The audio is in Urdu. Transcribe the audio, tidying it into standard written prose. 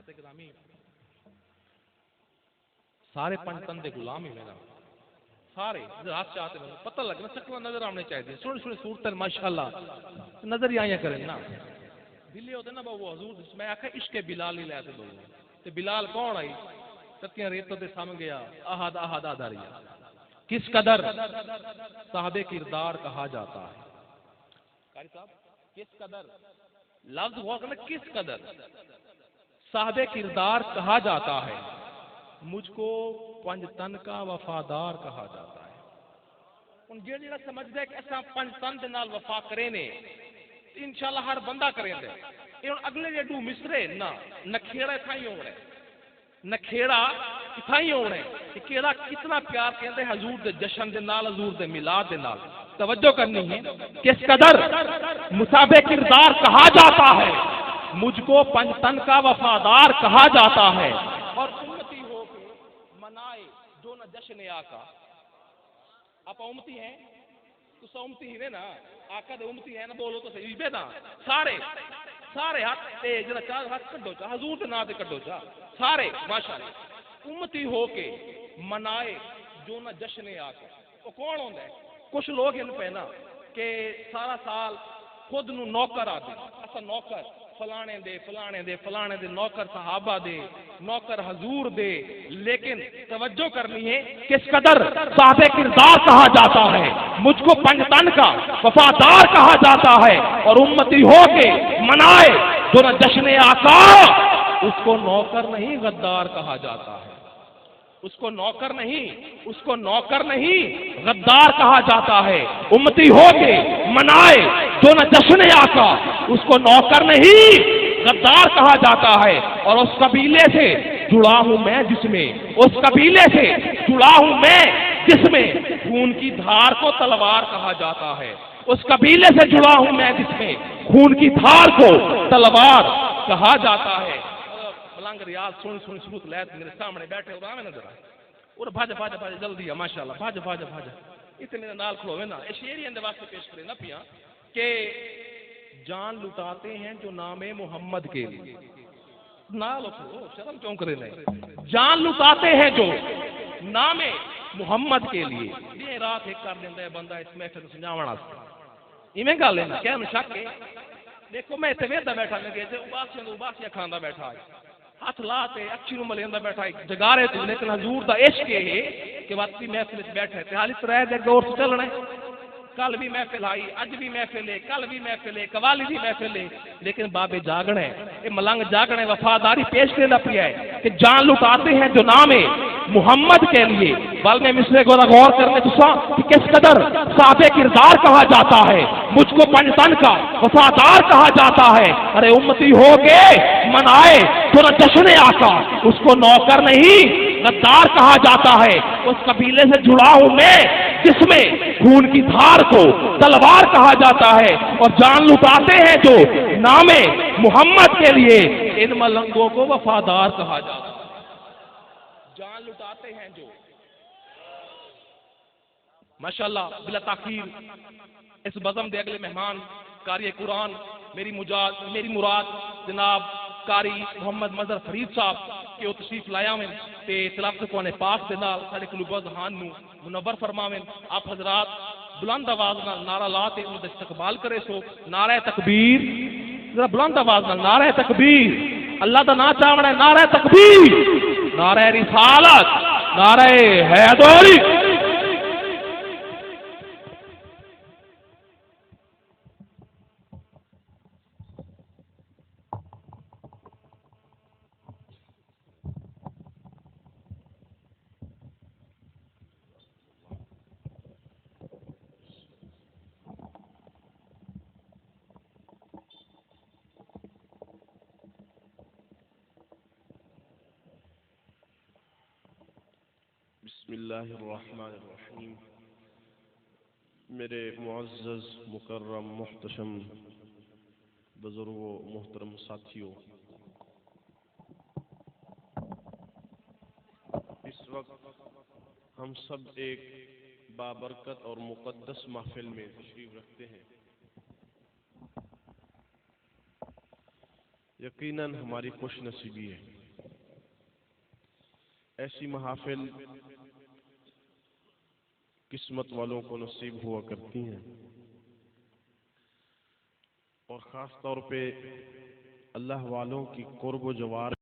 حضرت گرامی سارے پنجتن دے غلام ہی میں نا سارے ہاتھ چاہتے ہیں پتہ لگنا شکل نظر آنے چاہیے سونے سونے صورت ماشاءاللہ نظر ہی آیا کریں نا دلی ہوتے نا وہ حضور میں آخر عشق بلال ہی لیتے دو تے بلال کون آئی تتیاں ریتوں تے سام گیا احد احد آدھاریا کس قدر صاحب کردار کہا جاتا ہے قاری صاحب کس قدر لفظ ہوا کہ کس قدر صاحب کردار کہا جاتا ہے مجھ کو پنجتن کا وفادار کہا جاتا ہے ان جیڑا سمجھ دے کہ ایسا پنجتن دے نال وفا کرے نے انشاءاللہ ہر بندہ کریں دے یہ اگلے جے دو مصرے نہ کھیڑا تھائی ہونے نہ کھیڑا تھائی ہونے کہ کیڑا کتنا پیار کہندے حضور دے جشن دے نال حضور دے میلاد دے نال توجہ کرنی ہے کس قدر مصاب کردار کہا جاتا ہے مجھ کو پنجتن کا وفادار کہا جاتا ہے اور امتی ہو کے منائے جو نہ جشن آقا آپ امتی ہیں تو سو امتی ہی نا آقا دے امتی ہیں نا بولو تو صحیح بے نا سارے ہاتھ تے جڑا چاہ ہاتھ کڈو چا حضور دے نام تے کڈو چا سارے ماشاءاللہ امتی ہو کے منائے جو نہ جشن آقا وہ کون ہوندا ہے کچھ لوگ ان پہ نا کہ سارا سال خود نو نوکر آ دے اسا نوکر فلانے دے نوکر صحابہ دے نوکر حضور دے لیکن توجہ کرنی ہے کس قدر صاحب کردار کہا جاتا ہے مجھ کو پنجتن کا وفادار کہا جاتا ہے اور امتی ہو کے منائے جو نہ جشن آقا اس کو نوکر نہیں غدار کہا جاتا ہے اس کو نوکر نہیں غدار کہا جاتا ہے امتی ہو کے منائے جو نہ جشن آقا اس کو نوکر نہیں غدار کہا جاتا ہے اور اس قبیلے سے جڑا ہوں میں جس میں اس قبیلے سے جڑا ہوں میں جس میں خون کی دھار کو تلوار کہا جاتا ہے اس قبیلے سے جڑا ہوں میں جس میں خون کی دھار کو تلوار کہا جاتا ہے ملنگ ریاض سن ثبوت لیت میرے سامنے بیٹھے ہو رہا ہے نظر اور بھاجا جلدی ہے ماشاءاللہ بھاجا اتنے نال کھلوے نا شعری اندے واسطے پیش کرے نا پیا کہ جان لٹاتے ہیں جو نام محمد کے لیے نال کھلو شرم کیوں کرے نہیں جان لٹاتے ہیں جو نام محمد کے لیے یہ رات ایک کر دیندا ہے بندہ اس محفل سمجھاون واسطے ایویں گل ہے نا کہ شک ہے دیکھو میں تے ویدا بیٹھا میں کہ اباسیاں کھاندا بیٹھا ہے ہاتھ لا تے اچھی نو ملیندا بیٹھا ہے جگارے تے لیکن حضور دا عشق ہے کہ وقتی محفل وچ بیٹھے تے حالت رہ دے دور سے چلنا ہے کل بھی محفل آئی اج بھی محفل ہے کل بھی محفل ہے قوالی بھی محفل ہے لیکن بابے جاگنا ہے یہ ملنگ جاگنا ہے وفاداری پیش دینا پیا ہے کہ جان لٹاتے ہیں جو نام ہے محمد کے لیے بل میں مصرے کو غور کرنے تو کہ کس قدر صاحب کردار کہا جاتا ہے مجھ کو پنجتن کا وفادار کہا جاتا ہے ارے امتی ہو کے منائے تو نہ جشن آقا اس کو نوکر نہیں غدار کہا جاتا ہے اس قبیلے سے جڑا ہوں میں جس میں خون کی دھار کو تلوار کہا جاتا ہے اور جان لٹاتے ہیں جو نام محمد کے لیے ان ملنگوں کو وفادار کہا جاتا ہے جان لٹاتے ہیں جو ماشاءاللہ بلا تاخیر اس بزم دے اگلے مہمان قاری قرآن میری مراد جناب قاری محمد مظہر فرید صاحب کہ وہ تشریف لایا میں تے تلاوت قرآن پاک دے نال ساڈے قلوب ذہان نو منور فرماویں آپ حضرات بلند آواز نال نعرہ لا تے ان دا استقبال کرے سو نعرہ تکبیر ذرا بلند آواز نال نعرہ تکبیر اللہ دا نام چاہنا ہے نعرہ تکبیر نعرہ رسالت نعرہ حیدری بسم اللہ الرحمن الرحیم میرے معزز مکرم محتشم بزرگوں محترم ساتھیوں اس وقت ہم سب ایک بابرکت اور مقدس محفل میں تشریف رکھتے ہیں یقیناً ہماری خوش نصیبی ہے. ایسی محافل قسمت والوں کو نصیب ہوا کرتی ہیں، اور خاص طور پہ اللہ والوں کی قرب و جوار